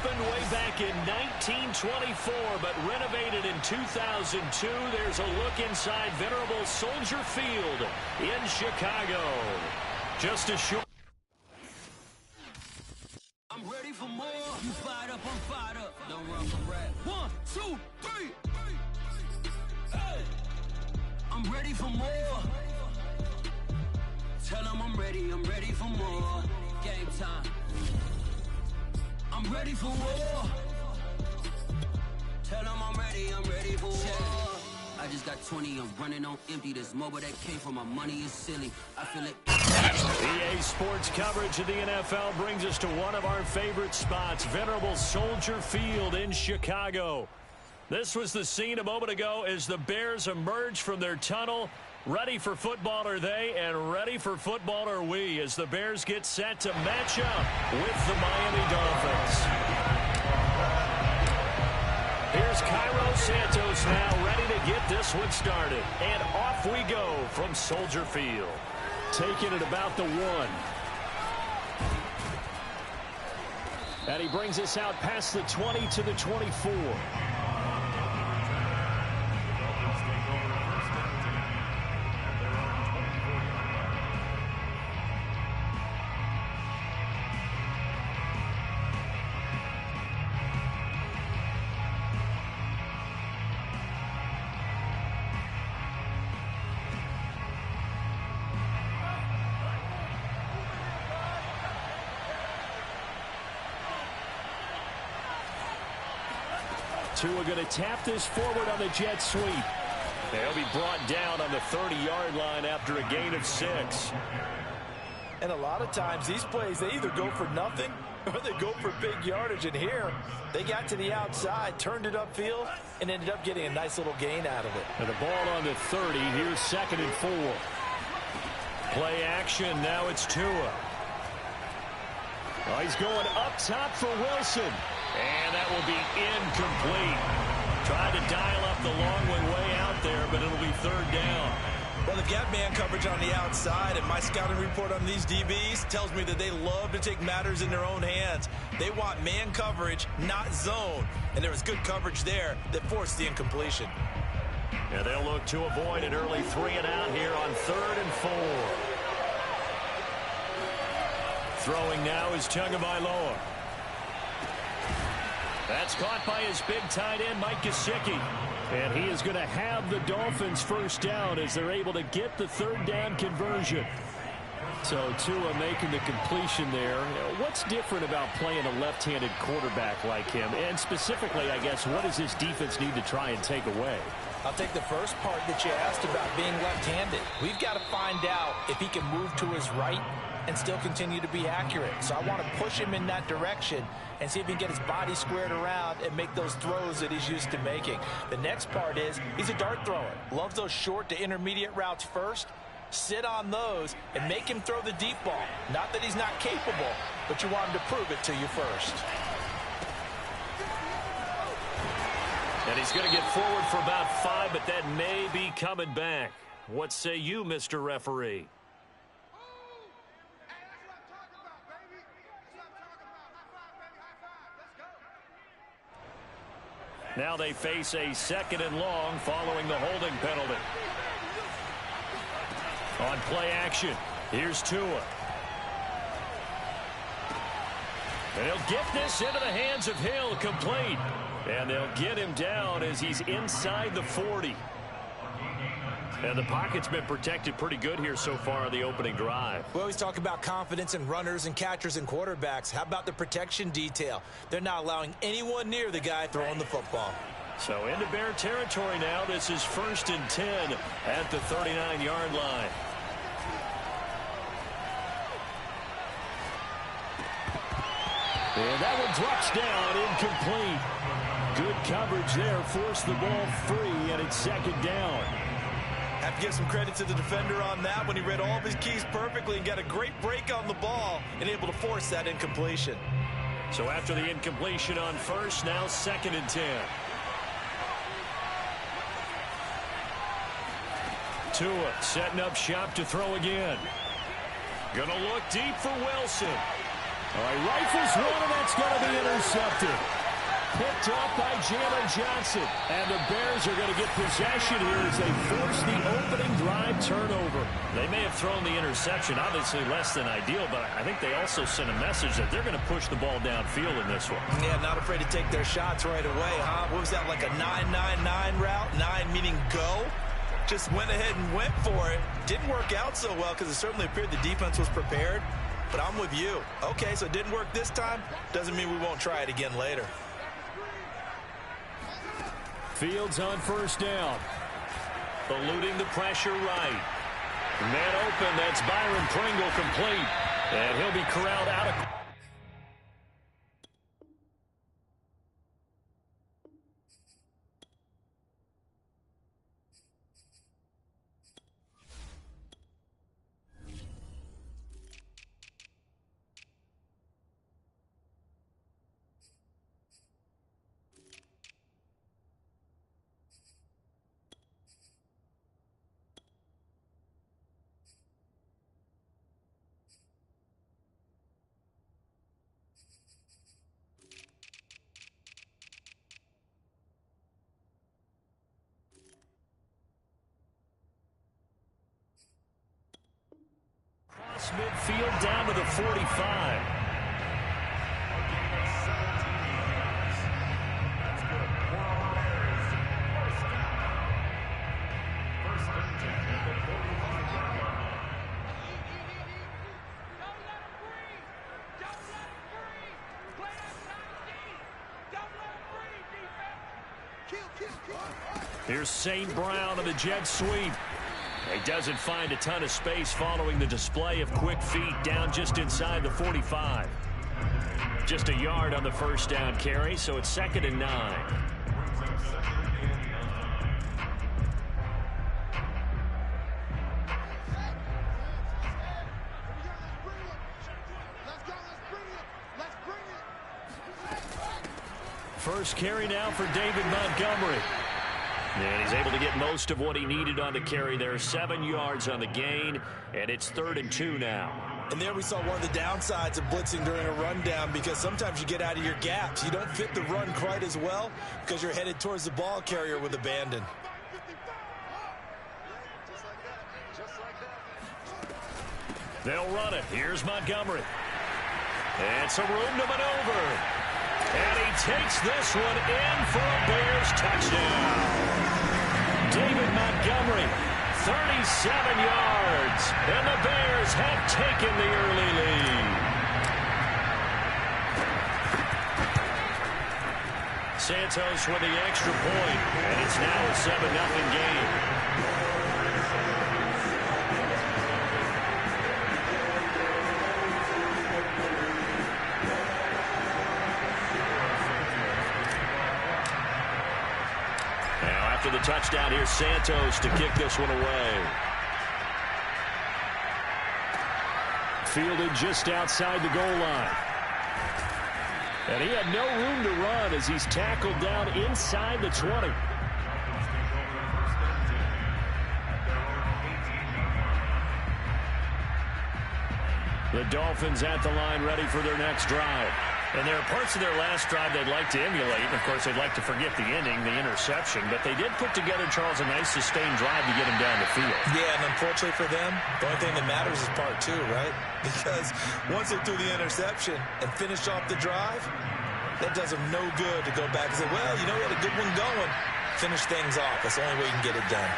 opened way back in 1924, but renovated in 2002. There's a look inside venerable Soldier Field in Chicago. Just a short... I'm ready for more. You fired up, I'm fired up. Don't run from rap. 1, 2, 3. Hey. I'm ready for more. Tell them I'm ready for more. Game time. I'm ready for war. Tell them I'm ready for war. I just got 20, I'm running on empty. This mobile that came from my money is silly. I feel it. EA Sports coverage of the NFL brings us to one of our favorite spots, venerable Soldier Field in Chicago. This was the scene a moment ago as the Bears emerged from their tunnel. Ready for football are they, and ready for football are we, as the Bears get set to match up with the Miami Dolphins. Here's Cairo Santos now ready to get this one started. And off we go from Soldier Field. Taking it about the 1. And he brings us out past the 20 to the 24. Tua going to tap this forward on the jet sweep. They'll be brought down on the 30-yard line after a gain of 6. And a lot of times these plays, they either go for nothing or they go for big yardage. And here, they got to the outside, turned it upfield, and ended up getting a nice little gain out of it. And the ball on the 30. Here's 2nd and 4. Play action. Now it's Tua. Oh, he's going up top for Wilson. And that will be incomplete. Tried to dial up the long way out there, but it'll be 3rd down. Well, they've got man coverage on the outside, and my scouting report on these DBs tells me that they love to take matters in their own hands. They want man coverage, not zone. And there was good coverage there that forced the incompletion. Yeah, they'll look to avoid an early 3-and-out here on 3rd and 4. Throwing now is Tagovailoa. That's caught by his big tight end, Mike Gesicki. And he is going to have the Dolphins first down as they're able to get the 3rd down conversion. So Tua making the completion there. What's different about playing a left-handed quarterback like him? And specifically, I guess, what does this defense need to try and take away? I'll take the first part that you asked about being left-handed. We've got to find out if he can move to his right and still continue to be accurate. So I want to push him in that direction and see if he can get his body squared around and make those throws that he's used to making. The next part is he's a dart thrower. Loves those short to intermediate routes first. Sit on those and make him throw the deep ball. Not that he's not capable, but you want him to prove it to you first. And he's going to get forward for about 5, but that may be coming back. What say you, Mr. Referee? Now they face a 2nd and long following the holding penalty. On play action, here's Tua. And he'll get this into the hands of Hill, complete. And they'll get him down as he's inside the 40. And the pocket's been protected pretty good here so far on the opening drive. We always talk about confidence in runners and catchers and quarterbacks. How about the protection detail? They're not allowing anyone near the guy throwing the football. So into Bear territory now. This is 1st and 10 at the 39-yard line. And that one drops down, incomplete. Good coverage there, forced the ball free, and it's 2nd down. Have to give some credit to the defender on that when he read all of his keys perfectly and got a great break on the ball and able to force that incompletion. So after the incompletion on 1st, now 2nd and 10. Tua setting up shop to throw again. Gonna look deep for Wilson. All right, rifles one, and that's going to be intercepted. Picked off by Jalen Johnson. And the Bears are going to get possession here as they force the opening drive turnover. They may have thrown the interception, obviously less than ideal, but I think they also sent a message that they're going to push the ball downfield in this one. Yeah, not afraid to take their shots right away, huh? What was that, like a 9-9-9 route? 9 meaning go? Just went ahead and went for it. Didn't work out so well because it certainly appeared the defense was prepared. But I'm with you. Okay, so it didn't work this time. Doesn't mean we won't try it again later. Fields on first down. Eluding the pressure right. Man open, that's Byron Pringle complete. And he'll be corralled out of... midfield down to the 45. Here's St. Brown of the jet sweep. He doesn't find a ton of space following the display of quick feet down just inside the 45. Just a yard on the first down carry, so it's 2nd and 9. First carry now for David Montgomery. And he's able to get most of what he needed on the carry there. 7 yards on the gain, and it's 3rd and 2 now. And there we saw one of the downsides of blitzing during a rundown, because sometimes you get out of your gaps. You don't fit the run quite as well because you're headed towards the ball carrier with abandon. They'll run it. Here's Montgomery. And some room to maneuver. And he takes this one in for a Bears touchdown. David Montgomery, 37 yards. And the Bears have taken the early lead. Santos with the extra point. And it's now a 7-0 game. After the touchdown, here's Santos to kick this one away. Fielded just outside the goal line. And he had no room to run as he's tackled down inside the 20. The Dolphins at the line ready for their next drive. And there are parts of their last drive they'd like to emulate. And, of course, they'd like to forget the inning, the interception. But they did put together, Charles, a nice sustained drive to get him down the field. Yeah, and unfortunately for them, the only thing that matters is part 2, right? Because once they threw the interception and finished off the drive, that does them no good to go back and say, well, you know, we had a good one going. Finish things off. That's the only way you can get it done.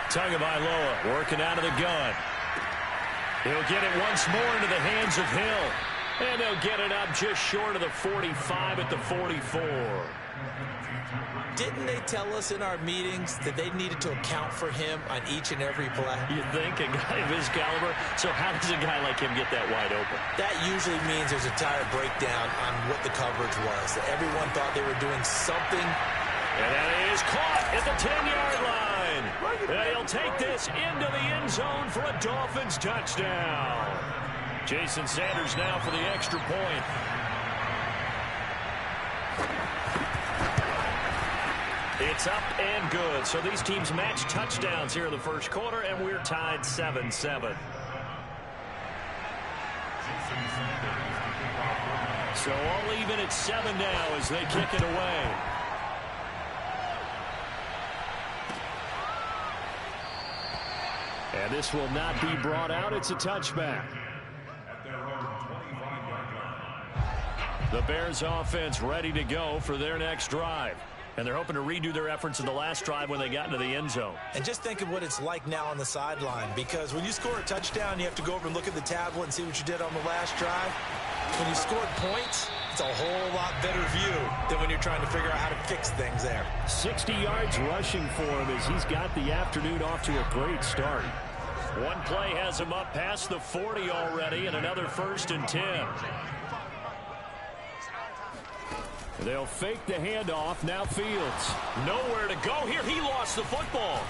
Tagovailoa working out of the gun. He'll get it once more into the hands of Hill. And they'll get it up just short of the 45 at the 44. Didn't they tell us in our meetings that they needed to account for him on each and every play? You think, a guy of his caliber? So how does a guy like him get that wide open? That usually means there's a tire breakdown on what the coverage was. That everyone thought they were doing something. And that is caught at the 10-yard line. And he'll take this into the end zone for a Dolphins touchdown. Jason Sanders now for the extra point. It's up and good. So these teams match touchdowns here in the first quarter, and we're tied 7-7. So all even at 7 now as they kick it away. And this will not be brought out. It's a touchback. The Bears offense ready to go for their next drive. And they're hoping to redo their efforts in the last drive when they got into the end zone. And just think of what it's like now on the sideline, because when you score a touchdown, you have to go over and look at the tablet and see what you did on the last drive. When you scored points, it's a whole lot better view than when you're trying to figure out how to fix things there. 60 yards rushing for him as he's got the afternoon off to a great start. One play has him up past the 40 already, and another 1st and 10. They'll fake the handoff. Now Fields. Nowhere to go here. He lost the football.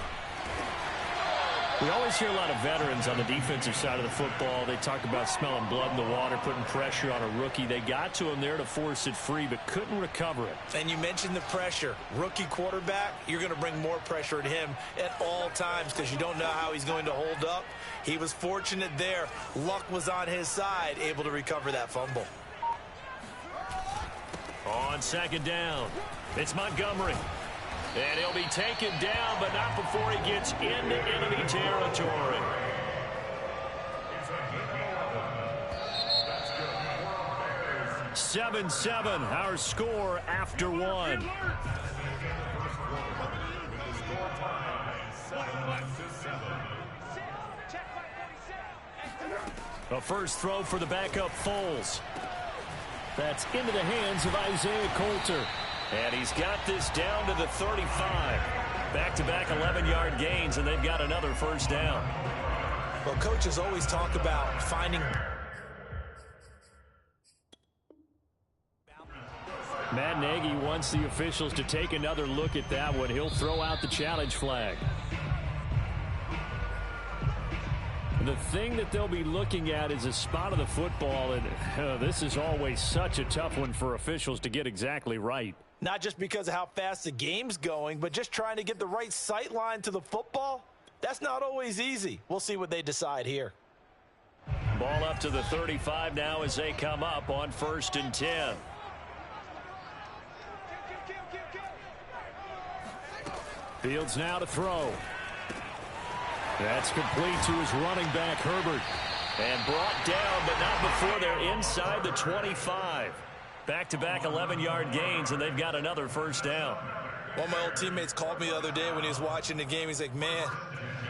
We always hear a lot of veterans on the defensive side of the football. They talk about smelling blood in the water, putting pressure on a rookie. They got to him there to force it free, but couldn't recover it. And you mentioned the pressure. Rookie quarterback, you're going to bring more pressure at him at all times because you don't know how he's going to hold up. He was fortunate there. Luck was on his side, able to recover that fumble. On 2nd down, it's Montgomery. And he'll be taken down, but not before he gets into enemy territory. (7-7) our score after 1. A first throw for the backup Foles. That's into the hands of Isaiah Coulter. And he's got this down to the 35. Back-to-back 11-yard gains, and they've got another 1st down. Well, coaches always talk about finding... Matt Nagy wants the officials to take another look at that one. He'll throw out the challenge flag. The thing that they'll be looking at is a spot of the football, and this is always such a tough one for officials to get exactly right. Not just because of how fast the game's going, but just trying to get the right sight line to the football. That's not always easy. We'll see what they decide here. Ball up to the 35 now as they come up on 1st and 10. Fields now to throw. That's complete to his running back, Herbert. And brought down, but not before they're inside the 25. Back-to-back 11-yard gains, and they've got another 1st down. One of my old teammates called me the other day when he was watching the game. He's like, man,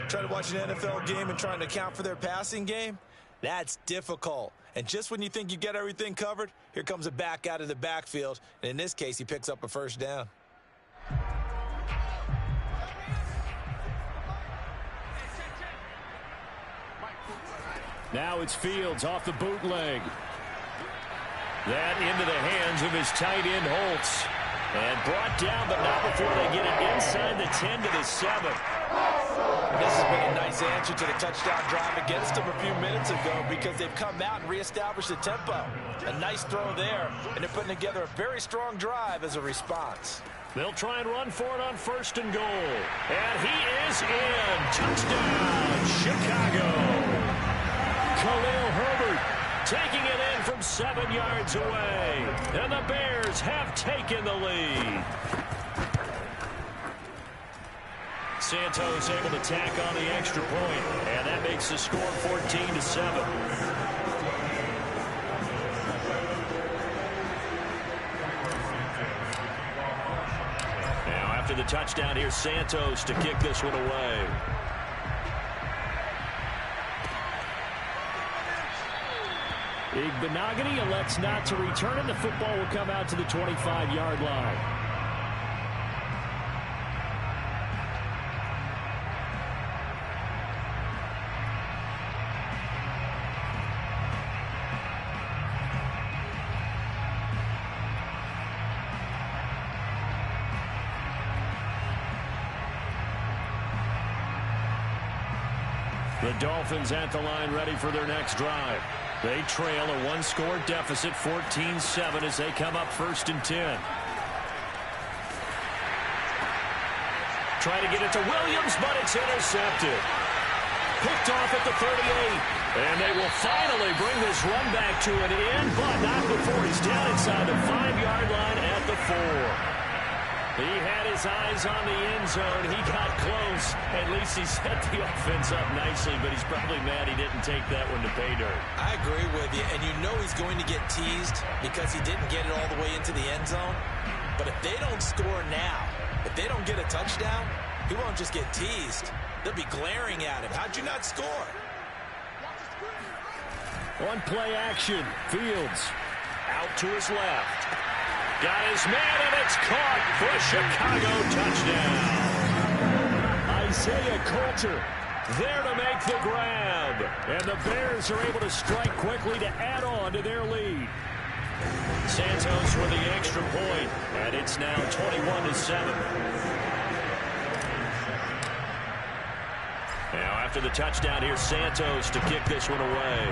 trying to watch an NFL game and trying to account for their passing game, that's difficult. And just when you think you get everything covered, here comes a back out of the backfield. And in this case, he picks up a 1st down. Now it's Fields off the bootleg. That into the hands of his tight end, Holtz. And brought down, but not before they get it inside the 10 to the 7. This has been a nice answer to the touchdown drive against them a few minutes ago because they've come out and reestablished the tempo. A nice throw there, and they're putting together a very strong drive as a response. They'll try and run for it on 1st and goal. And he is in. Touchdown, Chicago. Khalil Herbert taking it in from 7 yards away. And the Bears have taken the lead. Santos able to tack on the extra point, and that makes the score 14-7. Now after the touchdown, here's Santos to kick this one away. Igbenogany elects not to return it. The football will come out to the 25-yard line. The Dolphins at the line ready for their next drive. They trail a one-score deficit, 14-7, as they come up 1st and 10. Try to get it to Williams, but it's intercepted. picked off at the 38. And they will finally bring this run back to an end, but not before he's down inside the 5-yard line at the 4. He had his eyes on the end zone. He got close. At least he set the offense up nicely, but he's probably mad he didn't take that one to pay dirt. I agree with you, and you know he's going to get teased because he didn't get it all the way into the end zone. But if they don't score now, if they don't get a touchdown, he won't just get teased. They'll be glaring at him. How'd you not score? One play action. Fields out to his left. Got his man, and it's caught for a Chicago touchdown. Isaiah Coulter there to make the grab. And the Bears are able to strike quickly to add on to their lead. Santos with the extra point, and it's now 21-7. Now after the touchdown, here's Santos to kick this one away.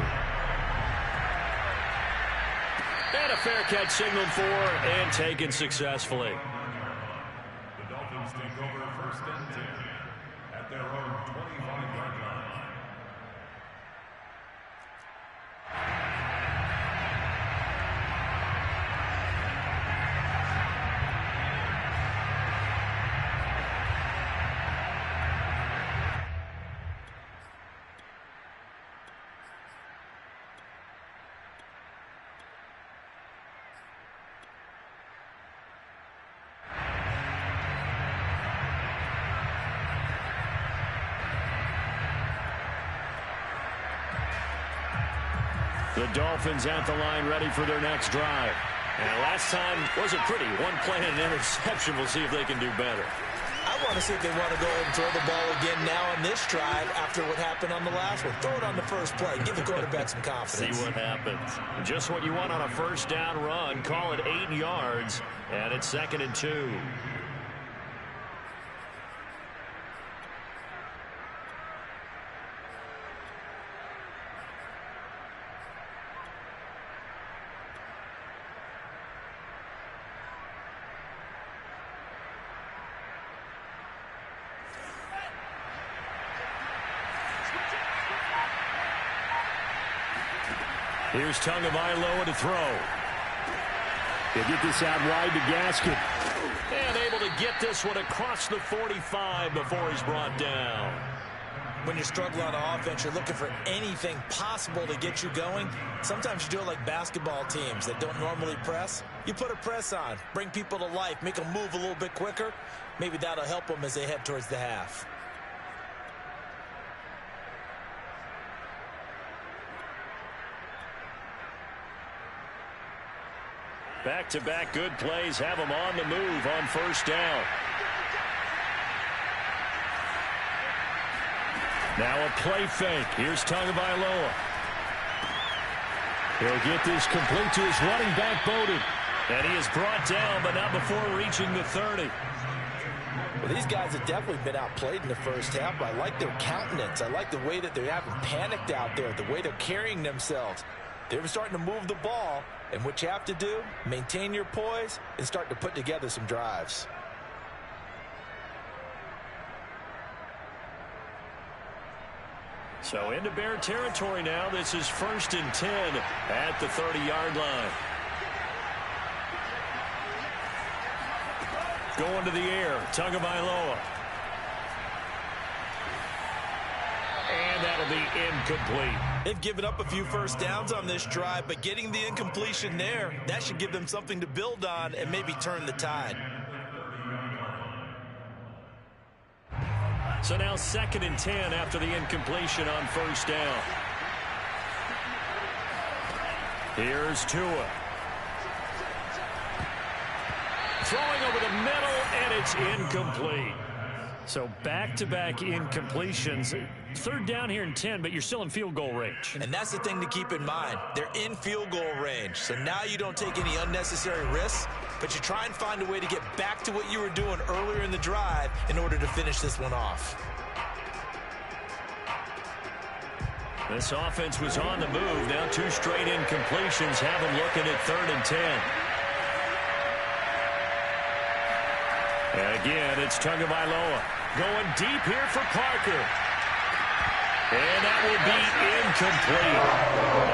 And a fair catch signaled for and taken successfully. The Dolphins take over 1st and 10 at their own 25-yard line. The Dolphins at the line, ready for their next drive. And last time wasn't pretty. One play and an interception. We'll see if they can do better. I want to see if they want to go ahead and throw the ball again now on this drive after what happened on the last one. Throw it on the first play. Give the quarterback some confidence. See what happens. Just what you want on a first down run. Call it 8 yards, and it's 2nd and 2. Here's Tagovailoa to throw. They get this out wide to Gaskin. And able to get this one across the 45 before he's brought down. When you're struggling on offense, you're looking for anything possible to get you going. Sometimes you do it like basketball teams that don't normally press. You put a press on, bring people to life, make them move a little bit quicker. Maybe that'll help them as they head towards the half. Back-to-back good plays have them on the move on first down. Now a play fake. Here's Tagovailoa. He'll get this complete to his running back, Bowden. And he is brought down, but not before reaching the 30. Well, these guys have definitely been outplayed in the first half, but I like their countenance. I like the way that they haven't panicked out there, the way they're carrying themselves. They're starting to move the ball, and what you have to do, maintain your poise and start to put together some drives. So into Bear territory now. This is 1st and 10 at the 30-yard line. Going to the air, Tagovailoa. And that'll be incomplete. They've given up a few first downs on this drive, but getting the incompletion there, that should give them something to build on and maybe turn the tide. So now 2nd and 10 after the incompletion on first down. Here's Tua. Throwing over the middle, and it's incomplete. So back-to-back incompletions. 3rd down here and 10, but you're still in field goal range. And that's the thing to keep in mind. They're in field goal range. So now you don't take any unnecessary risks, but you try and find a way to get back to what you were doing earlier in the drive in order to finish this one off. This offense was on the move. Now 2 straight incompletions have them looking at 3rd and 10. And again, it's Tagovailoa going deep here for Parker. And that will be incomplete.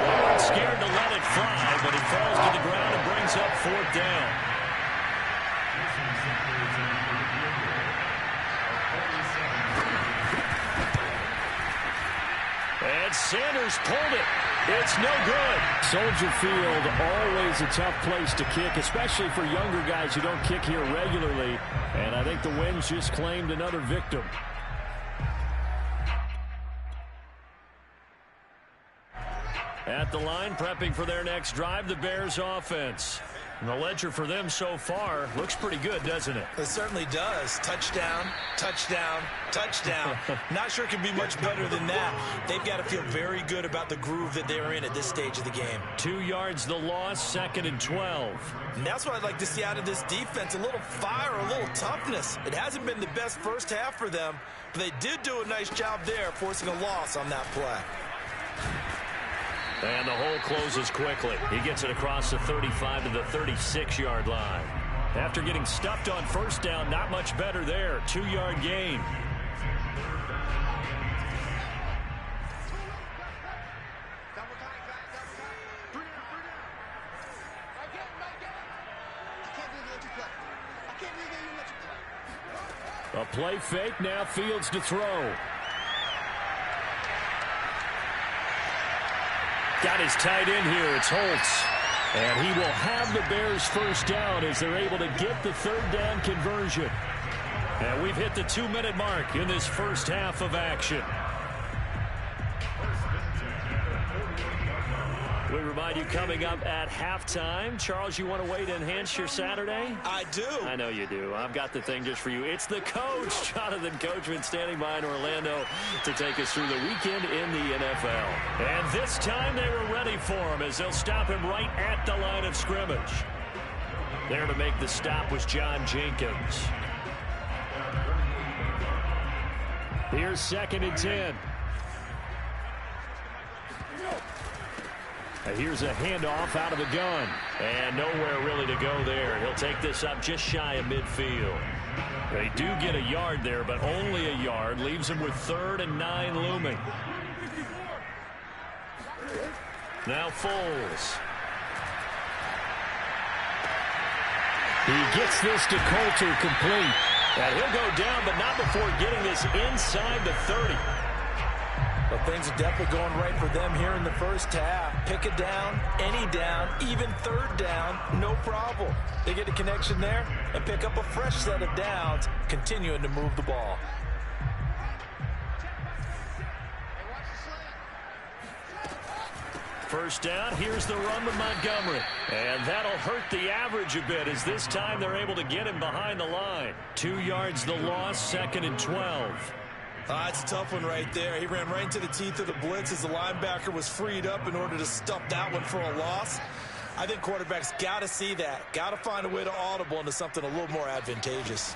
They weren't scared to let it fly, but it falls to the ground and brings up 4th down. And Sanders pulled it. It's no good. Soldier Field, always a tough place to kick, especially for younger guys who don't kick here regularly. And I think the Winds just claimed another victim. At the line, prepping for their next drive, the Bears offense. And the ledger for them so far looks pretty good, doesn't it? It certainly does. Touchdown, touchdown, touchdown. Not sure it can be much better than that. They've got to feel very good about the groove that they're in at this stage of the game. 2 yards the loss, 2nd and 12. And that's what I'd like to see out of this defense, a little fire, a little toughness. It hasn't been the best first half for them, but they did do a nice job there, forcing a loss on that play. And the hole closes quickly. He gets it across the 35 to the 36-yard line. After getting stuffed on 1st down, not much better there. 2-yard gain. A play fake, now Fields to throw. Got his tight end here. It's Holtz. And he will have the Bears 1st down as they're able to get the 3rd down conversion. And we've hit the 2-minute mark in this first half of action. We remind you coming up at halftime. Charles, you want a way to enhance your Saturday? I do. I know you do. I've got the thing just for you. It's the coach, Jonathan Coachman, standing by in Orlando to take us through the weekend in the NFL. And this time they were ready for him as they'll stop him right at the line of scrimmage. There to make the stop was John Jenkins. Here's 2nd and 10. Here's a handoff out of the gun. And nowhere really to go there. He'll take this up just shy of midfield. They do get a yard there, but only a yard. Leaves him with 3rd and 9 looming. Now Foles. He gets this to Coulter complete. And he'll go down, but not before getting this inside the 30. But things are definitely going right for them here in the first half. Pick a down, any down, even 3rd down, no problem. They get a connection there and pick up a fresh set of downs, continuing to move the ball. First down, here's the run with Montgomery. And that'll hurt the average a bit as this time they're able to get him behind the line. 2 yards the loss, 2nd and 12. It's a tough one right there. He ran right into the teeth of the blitz as the linebacker was freed up in order to stuff that one for a loss. I think quarterbacks got to see that. Got to find a way to audible into something a little more advantageous.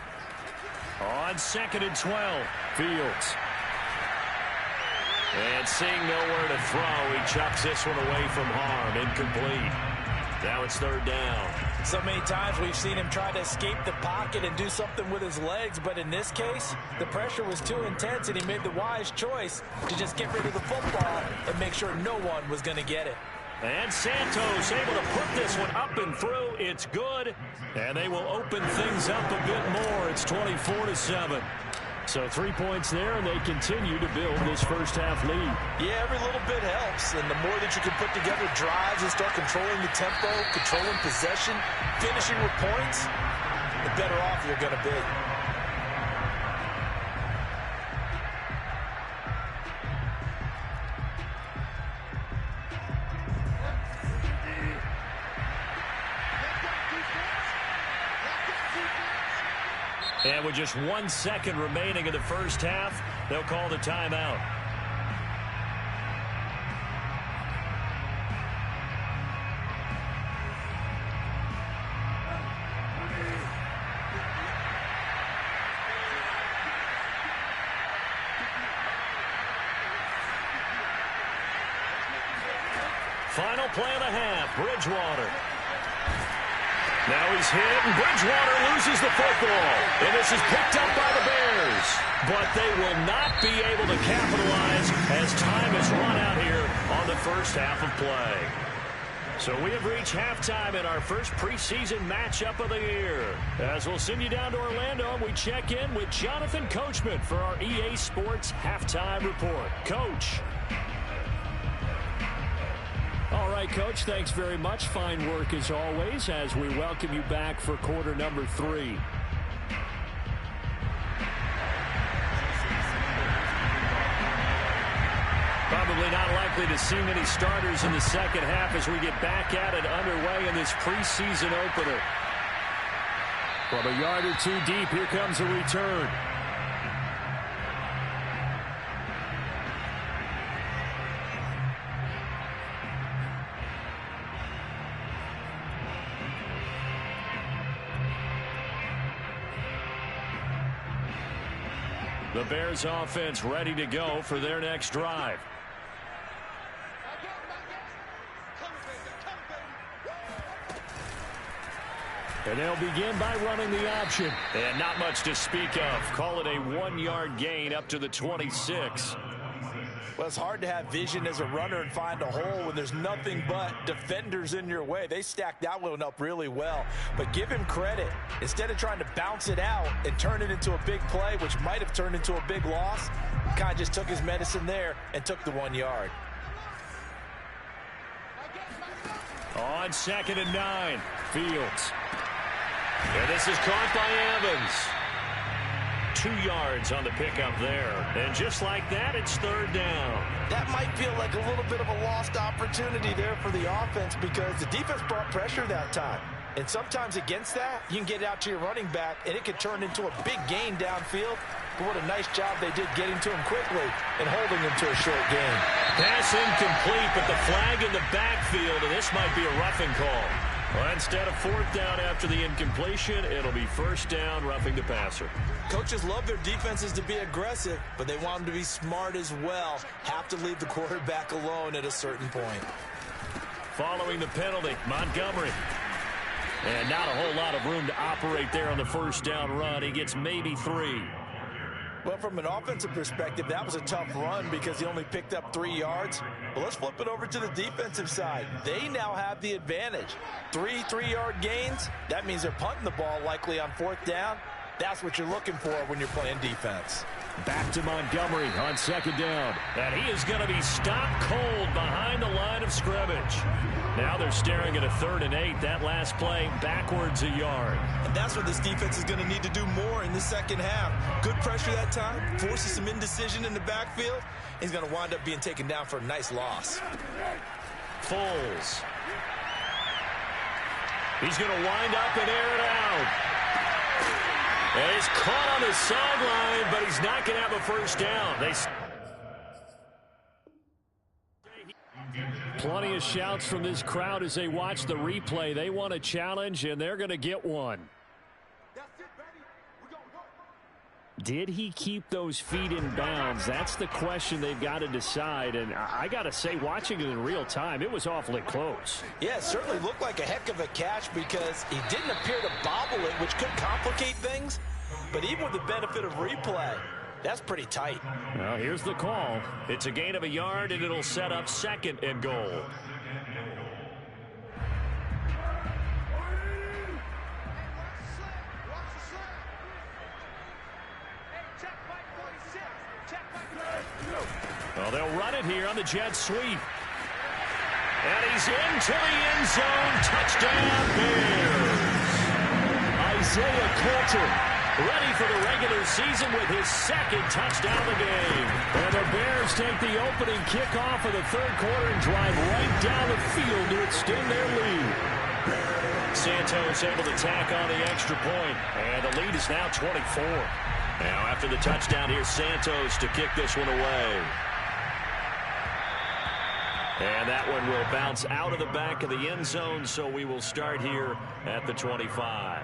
On 2nd and 12, Fields. And seeing nowhere to throw, he chucks this one away from harm. Incomplete. Now it's 3rd down. So many times we've seen him try to escape the pocket and do something with his legs, but in this case, the pressure was too intense and he made the wise choice to just get rid of the football and make sure no one was going to get it. And Santos able to put this one up and through. It's good, and they will open things up a bit more. It's 24-7. So 3 points there, and they continue to build this first half lead. Yeah, every little bit helps, and the more that you can put together drives and start controlling the tempo, controlling possession, finishing with points, the better off you're going to be. And with just 1 second remaining in the first half, they'll call the timeout. Final play of the half, Bridgewater. Now he's hit, and Bridgewater loses the football. And this is picked up by the Bears. Bears. But they will not be able to capitalize as time has run out here on the first half of play. So we have reached halftime in our first preseason matchup of the year. As we'll send you down to Orlando, and we check in with Jonathan Coachman for our EA Sports Halftime Report. Coach. All right, Coach, thanks very much. Fine work as always as we welcome you back for quarter number 3. Probably not likely to see many starters in the second half as we get back at it underway in this preseason opener. From a yard or two deep, here comes a return. The Bears offense ready to go for their next drive. And they'll begin by running the option. And not much to speak of. Call it a 1-yard gain up to the 26. Well, it's hard to have vision as a runner and find a hole when there's nothing but defenders in your way. They stacked that one up really well. But give him credit. Instead of trying to bounce it out and turn it into a big play, which might have turned into a big loss, he kind of just took his medicine there and took the 1 yard. On 2nd and 9, Fields. And this is caught by Evans. 2 yards on the pickup there. And just like that, it's 3rd down. That might feel like a little bit of a lost opportunity there for the offense because the defense brought pressure that time. And sometimes against that, you can get out to your running back, and it could turn into a big gain downfield. But what a nice job they did getting to him quickly and holding him to a short gain. Pass incomplete, but the flag in the backfield, and this might be a roughing call. Well, instead of 4th down after the incompletion, it'll be 1st down, roughing the passer. Coaches love their defenses to be aggressive, but they want them to be smart as well. Have to leave the quarterback alone at a certain point. Following the penalty, Montgomery. And not a whole lot of room to operate there on the 1st down run. He gets maybe 3. Well, from an offensive perspective, that was a tough run because he only picked up 3 yards. But let's flip it over to the defensive side. They now have the advantage. 3 3-yard gains. That means they're punting the ball likely on 4th down. That's what you're looking for when you're playing defense. Back to Montgomery on 2nd down. And he is going to be stopped cold behind the line of scrimmage. Now they're staring at a 3rd and 8. That last play backwards a yard. And that's what this defense is going to need to do more in the second half. Good pressure that time. Forces some indecision in the backfield. He's going to wind up being taken down for a nice loss. Foles. He's going to wind up and air it out. And he's caught on the sideline, but he's not going to have a 1st down. Plenty of shouts from this crowd as they watch the replay. They want a challenge, and they're going to get one. Did he keep those feet in bounds? That's the question they've got to decide. And I got to say, watching it in real time, it was awfully close. Yeah, it certainly looked like a heck of a catch because he didn't appear to bobble it, which could complicate things. But even with the benefit of replay, that's pretty tight. Well, here's the call. It's a gain of a yard, and it'll set up 2nd and goal. Well, they'll run it here on the jet sweep. And he's into the end zone. Touchdown, Bears. Isaiah Coulter ready for the regular season with his 2nd touchdown of the game. And the Bears take the opening kickoff of the 3rd quarter and drive right down the field to extend their lead. Santos able to tack on the extra point, and the lead is now 24. Now after the touchdown, here's Santos to kick this one away. And that one will bounce out of the back of the end zone, so we will start here at the 25.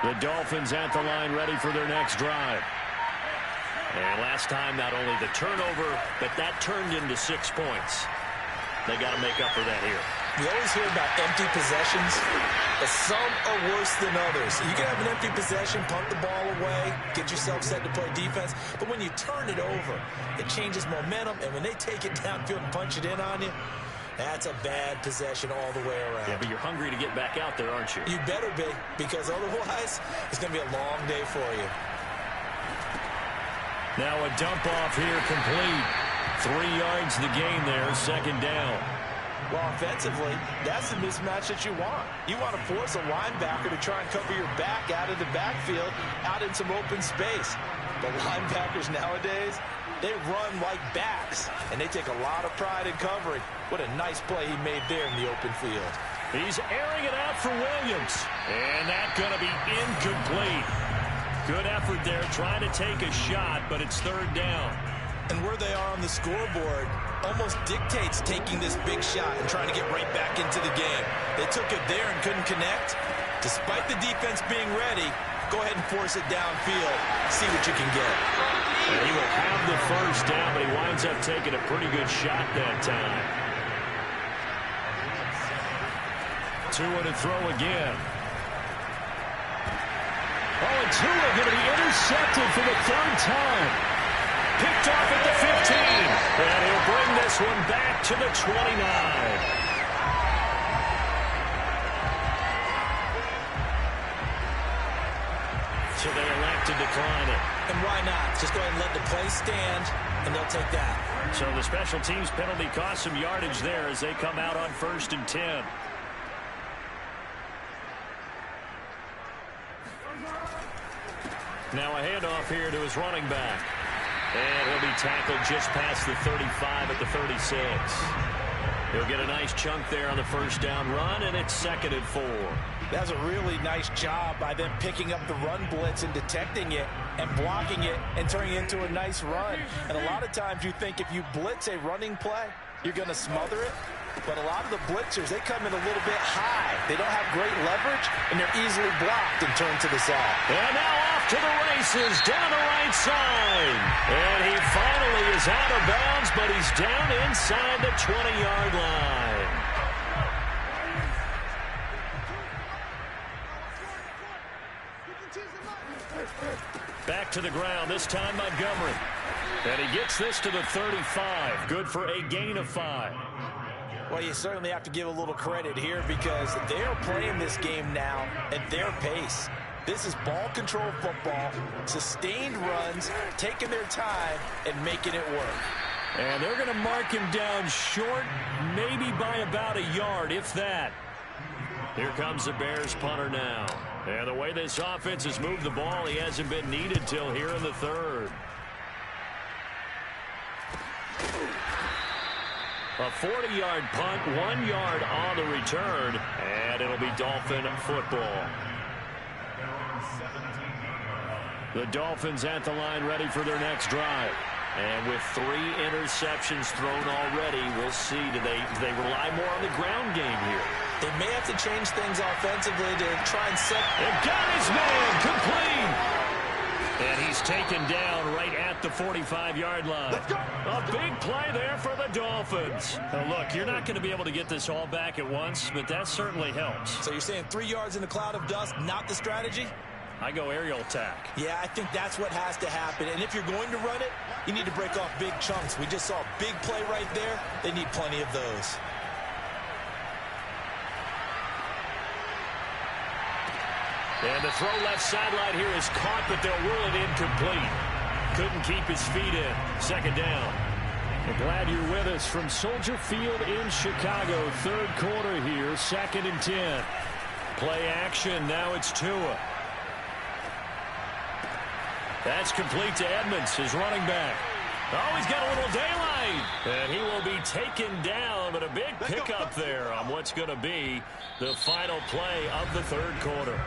The Dolphins at the line ready for their next drive. And last time, not only the turnover, but that turned into 6 points. They got to make up for that here. You always hear about empty possessions, but some are worse than others. You can have an empty possession, punt the ball away, get yourself set to play defense, but when you turn it over, it changes momentum, and when they take it downfield and punch it in on you, that's a bad possession all the way around. Yeah, but you're hungry to get back out there, aren't you? You better be, because otherwise, it's going to be a long day for you. Now a dump off here complete. 3 yards the gain there, second down. Well, offensively, that's the mismatch that you want. You want to force a linebacker to try and cover your back out of the backfield, out in some open space. But linebackers nowadays, they run like backs, and they take a lot of pride in covering. What a nice play he made there in the open field. He's airing it out for Williams, and that's going to be incomplete. Good effort there, trying to take a shot, but it's third down. And where they are on the scoreboard almost dictates taking this big shot and trying to get right back into the game. They took it there and couldn't connect. Despite the defense being ready, go ahead and force it downfield. See what you can get. And he will have the first down, but he winds up taking a pretty good shot that time. Tua to throw again. Oh, and Tua going to be intercepted for the third time. Picked off at the 15. And he'll bring this one back to the 29. So they elect to decline it. And why not? Just go ahead and let the play stand, and they'll take that. So the special teams penalty cost some yardage there as they come out on 1st and 10. Now a handoff here to his running back. And he'll be tackled just past the 35 at the 36. He'll get a nice chunk there on the first down run, and it's 2nd and 4. That's a really nice job by them picking up the run blitz and detecting it and blocking it and turning it into a nice run. And a lot of times you think if you blitz a running play, you're going to smother it. But a lot of the blitzers, they come in a little bit high. They don't have great leverage, and they're easily blocked and turned to the side. And now off to the races, down the right side. And he finally is out of bounds, but he's down inside the 20-yard line. Back to the ground, this time Montgomery. And he gets this to the 35. Good for a gain of 5. Well, you certainly have to give a little credit here because they're playing this game now at their pace. This is ball control football, sustained runs, taking their time and making it work. And they're going to mark him down short, maybe by about a yard, if that. Here comes the Bears punter now. And the way this offense has moved the ball, he hasn't been needed till here in the third. A 40-yard punt, 1 yard on the return, and it'll be Dolphin football. The Dolphins at the line ready for their next drive. And with 3 interceptions thrown already, we'll see. Do they rely more on the ground game here? They may have to change things offensively to try and set. And got his man complete. And he's taken down right at the 45-yard line. A big play there for the Dolphins. Now look, you're not going to be able to get this all back at once, but that certainly helps. So you're saying 3 yards in a cloud of dust, not the strategy? I go aerial attack. Yeah, I think that's what has to happen. And if you're going to run it, you need to break off big chunks. We just saw a big play right there. They need plenty of those. And the throw left sideline here is caught, but they'll rule it incomplete. Couldn't keep his feet in. Second down. We're glad you're with us from Soldier Field in Chicago. Third quarter here, 2nd and 10. Play action, now it's Tua. That's complete to Edmonds, his running back. Oh, he's got a little daylight. And he will be taken down, but a big pickup there on what's going to be the final play of the third quarter.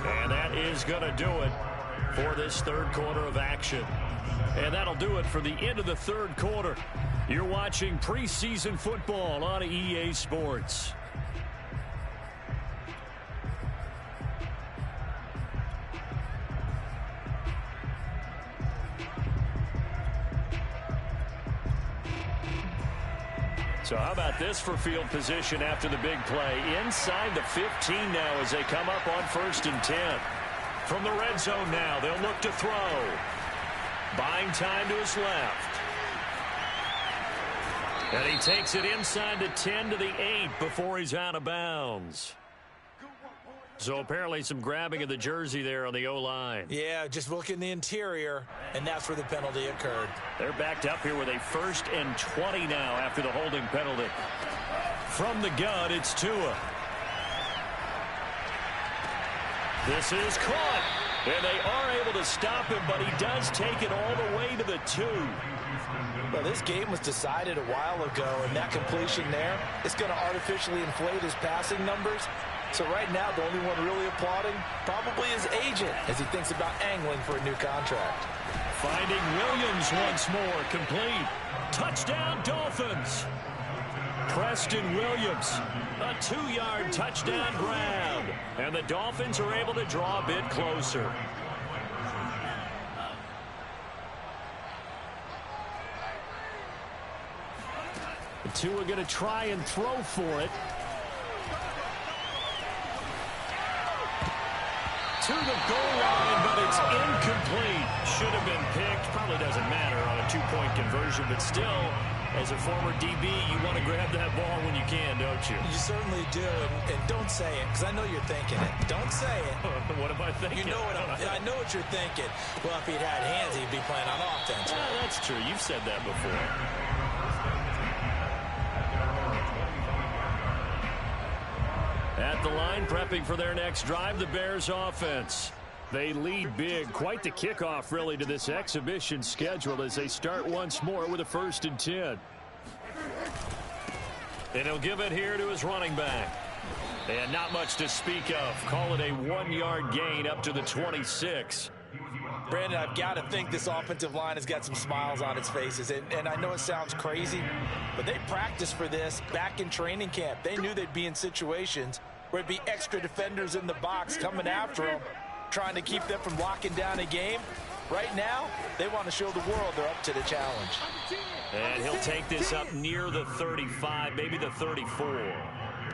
And that is going to do it for this third quarter of action. And that'll do it for the end of the third quarter. You're watching preseason football on EA Sports. So how about this for field position after the big play? Inside the 15 now as they come up on 1st and 10. From the red zone now, they'll look to throw. Buying time to his left. And he takes it inside the 10 to the 8 before he's out of bounds. So apparently some grabbing of the jersey there on the O-line. Yeah, just look in the interior, and that's where the penalty occurred. They're backed up here with a 1st and 20 now after the holding penalty. From the gun, it's Tua. This is caught. And they are able to stop him, but he does take it all the way to the 2. Well, this game was decided a while ago, and that completion there is going to artificially inflate his passing numbers. So right now, the only one really applauding probably his agent as he thinks about angling for a new contract. Finding Williams once more, complete. Touchdown, Dolphins. Preston Williams, a 2-yard touchdown grab. And the Dolphins are able to draw a bit closer. The two are going to try and throw for it. To the goal line, but it's incomplete. Should have been picked. Probably doesn't matter on a 2-point conversion, but still, as a former DB, you want to grab that ball when you can, don't you? You certainly do, and don't say it, because I know you're thinking it. Don't say it. What am I thinking? You know what I know what you're thinking. Well, if he'd had hands, he'd be playing on offense. Yeah, that's true. You've said that before. At the line, prepping for their next drive, the Bears offense. They lead big. Quite the kickoff, really, to this exhibition schedule as they start once more with a 1st and 10. And he'll give it here to his running back. And not much to speak of. Call it a 1-yard gain up to the 26. Brandon, I've got to think this offensive line has got some smiles on its faces. And I know it sounds crazy, but they practiced for this back in training camp. They knew they'd be in situations where it'd be extra defenders in the box coming after them, trying to keep them from locking down a game. Right now, they want to show the world they're up to the challenge. And he'll take this up near the 35, maybe the 34.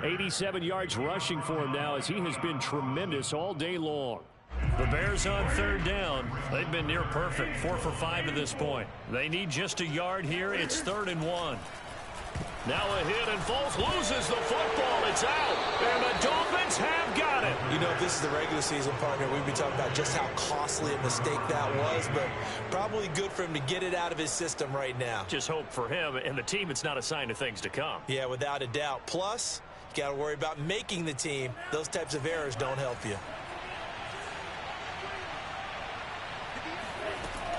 87 yards rushing for him now as he has been tremendous all day long. The Bears on 3rd down. They've been near perfect, 4 for 5 to this point. They need just a yard here. It's 3rd and 1. Now a hit, and Foles loses the football. It's out, and the Dolphins have got it. You know, if this is the regular season, partner, we'd be talking about just how costly a mistake that was, but probably good for him to get it out of his system right now. Just hope for him and the team it's not a sign of things to come. Yeah, without a doubt. Plus, you got to worry about making the team. Those types of errors don't help you.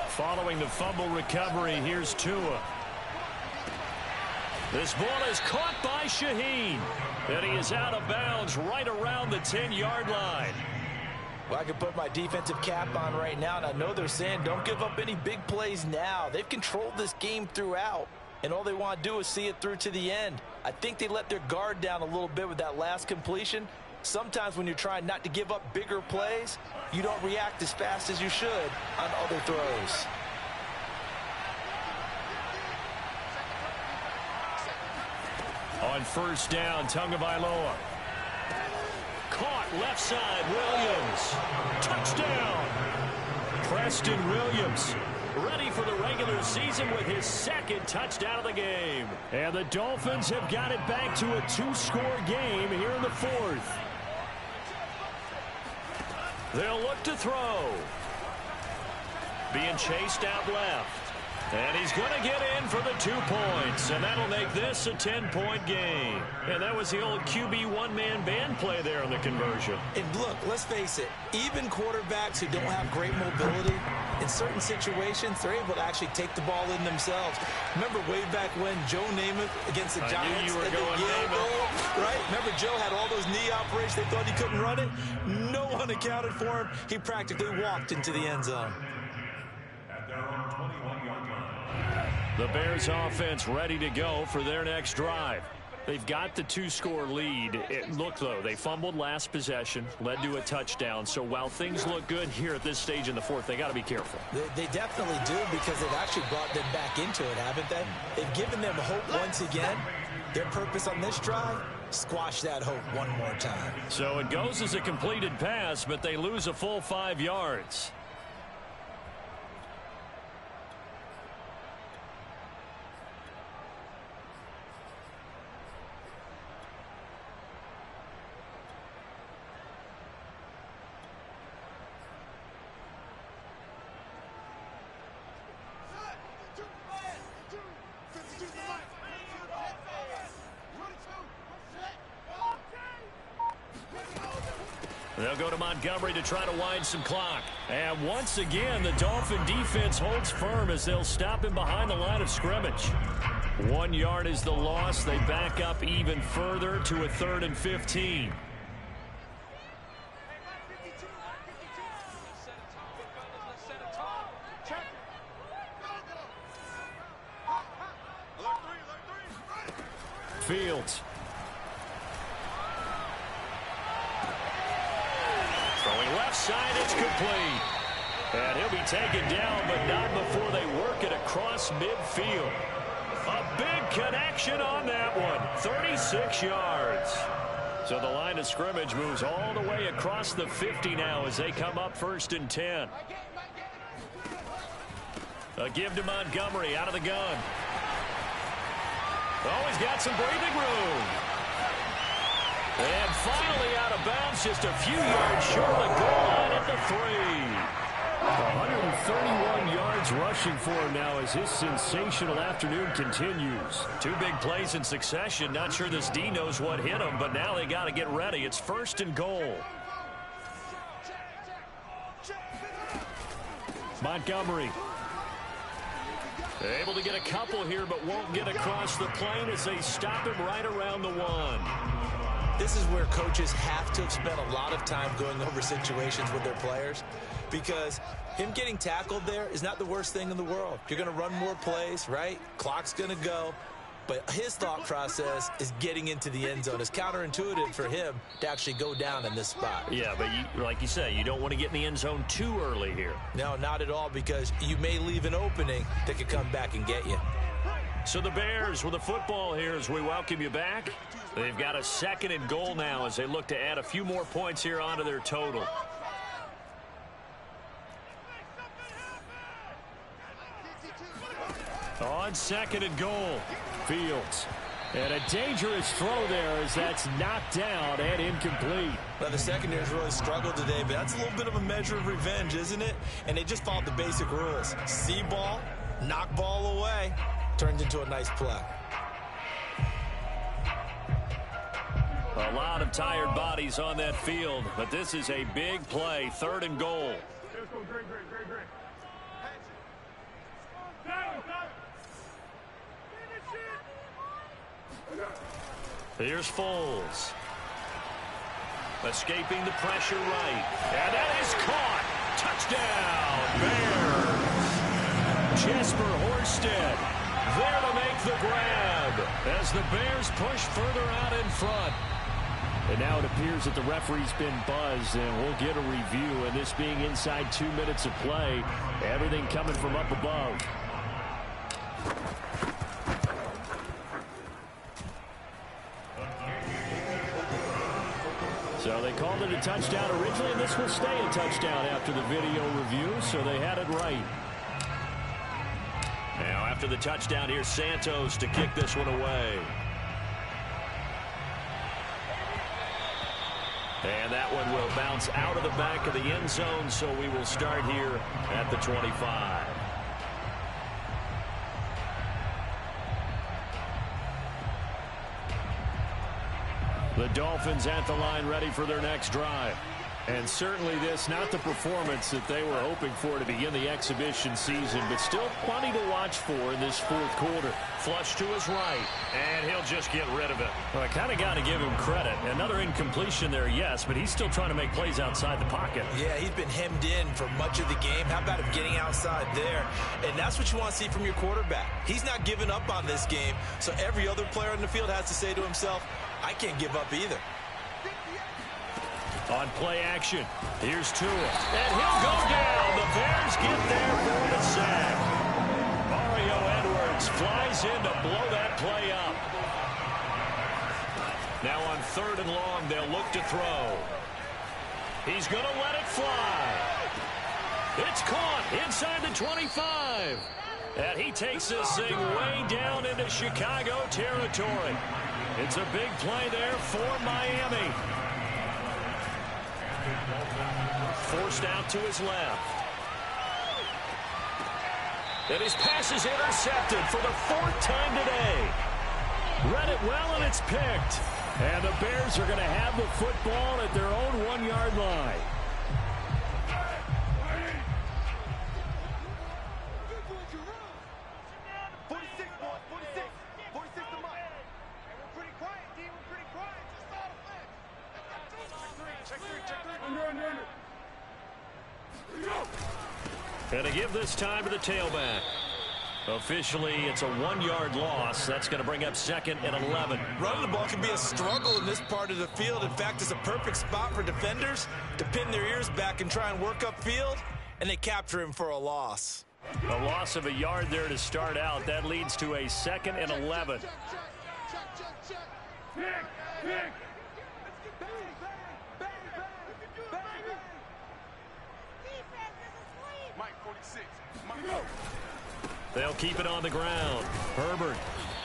Following the fumble recovery, here's Tua. This ball is caught by Shaheen, and he is out of bounds right around the 10-yard line. Well, I can put my defensive cap on right now, and I know they're saying don't give up any big plays now. They've controlled this game throughout, and all they want to do is see it through to the end. I think they let their guard down a little bit with that last completion. Sometimes when you're trying not to give up bigger plays, you don't react as fast as you should on other throws. On 1st down, Tagovailoa. Caught left side, Williams. Touchdown. Preston Williams ready for the regular season with his 2nd touchdown of the game. And the Dolphins have got it back to a 2-score game here in the 4th. They'll look to throw. Being chased out left. And he's going to get in for the 2 points, and that'll make this a 10-point game. And that was the old QB one-man band play there on the conversion. And look, let's face it, even quarterbacks who don't have great mobility, in certain situations, they're able to actually take the ball in themselves. Remember way back when Joe Namath against the Giants? I knew you were going Namath. Right? Remember Joe had all those knee operations. They thought he couldn't run it. No one accounted for him. He practically walked into the end zone. At their own 21-yard line. The Bears offense ready to go for their next drive. They've got the 2-score lead. Look, though, they fumbled last possession, led to a touchdown. So while things look good here at this stage in the 4th, they got to be careful. They definitely do, because they've actually brought them back into it, haven't they? They've given them hope once again. Their purpose on this drive, squash that hope one more time. So it goes as a completed pass, but they lose a full 5 yards. They'll go to Montgomery to try to wind some clock. And once again, the Dolphin defense holds firm as they'll stop him behind the line of scrimmage. 1 yard is the loss. They back up even further to a 3rd and 15. Fields. Throwing left side, it's complete. And he'll be taken down, but not before they work it across midfield. A big connection on that one. 36 yards. So the line of scrimmage moves all the way across the 50 now as they come up 1st and 10. A give to Montgomery out of the gun. Oh, he's got some breathing room. And finally out of bounds, just a few yards short of the goal line at the 3. 131 yards rushing for him now as his sensational afternoon continues. 2 big plays in succession. Not sure this D knows what hit him, but now they got to get ready. It's 1st and goal. Montgomery. Able to get a couple here, but won't get across the plane as they stop him right around the 1. This is where coaches have to have spent a lot of time going over situations with their players, because him getting tackled there is not the worst thing in the world. You're going to run more plays, right? Clock's going to go. But his thought process is getting into the end zone. It's counterintuitive for him to actually go down in this spot. Yeah, but like you say, you don't want to get in the end zone too early here. No, not at all, because you may leave an opening that could come back and get you. So the Bears with the football here as we welcome you back. They've got a 2nd and goal now as they look to add a few more points here onto their total. On 2nd and goal, Fields. And a dangerous throw there as that's knocked down and incomplete. Well, the secondary's really struggled today, but that's a little bit of a measure of revenge, isn't it? And they just followed the basic rules. See ball, knock ball away, turned into a nice play. A lot of tired bodies on that field, but this is a big play, 3rd and goal. Here's Foles. Escaping the pressure right. And that is caught. Touchdown, Bears. Jesper Horsted there to make the grab as the Bears push further out in front. And now it appears that the referee's been buzzed, and we'll get a review. And this being inside 2 minutes of play, everything coming from up above. So they called it a touchdown originally, and this will stay a touchdown after the video review, so they had it right. Now after the touchdown, here's Santos to kick this one away. And that one will bounce out of the back of the end zone, so we will start here at the 25. The Dolphins at the line ready for their next drive. And certainly this, not the performance that they were hoping for to begin the exhibition season, but still plenty to watch for in this 4th quarter. Flush to his right, and he'll just get rid of it. Well, I kind of got to give him credit. Another incompletion there, yes, but he's still trying to make plays outside the pocket. Yeah, he's been hemmed in for much of the game. How about him getting outside there? And that's what you want to see from your quarterback. He's not giving up on this game, so every other player on the field has to say to himself, I can't give up either. On play action, here's Tua. And he'll go down. The Bears get there for the sack. Mario Edwards flies in to blow that play up. Now on 3rd and long, they'll look to throw. He's going to let it fly. It's caught inside the 25. And he takes this thing way down into Chicago territory. It's a big play there for Miami. Forced out to his left. And his pass is intercepted for the 4th time today. Read it well, and it's picked. And the Bears are going to have the football at their own 1-yard line. And to give this time to the tailback. Officially, it's a 1-yard loss. That's going to bring up 2nd and 11. Running the ball can be a struggle in this part of the field. In fact, it's a perfect spot for defenders to pin their ears back and try and work upfield, and they capture him for a loss. A loss of a yard there to start out. That leads to a 2nd and 11. They'll keep it on the ground. Herbert.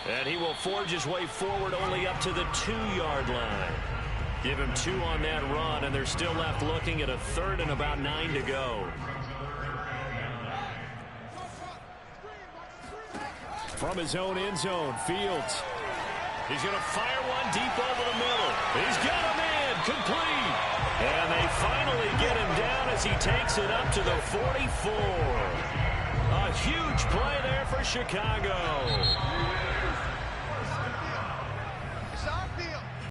And he will forge his way forward only up to the 2-yard line. Give him 2 on that run, and they're still left looking at a 3rd and about 9 to go. From his own end zone, Fields. He's going to fire one deep over the middle. He's got him in, complete. And they finally get him down as he takes it up to the 44. A huge play there for Chicago.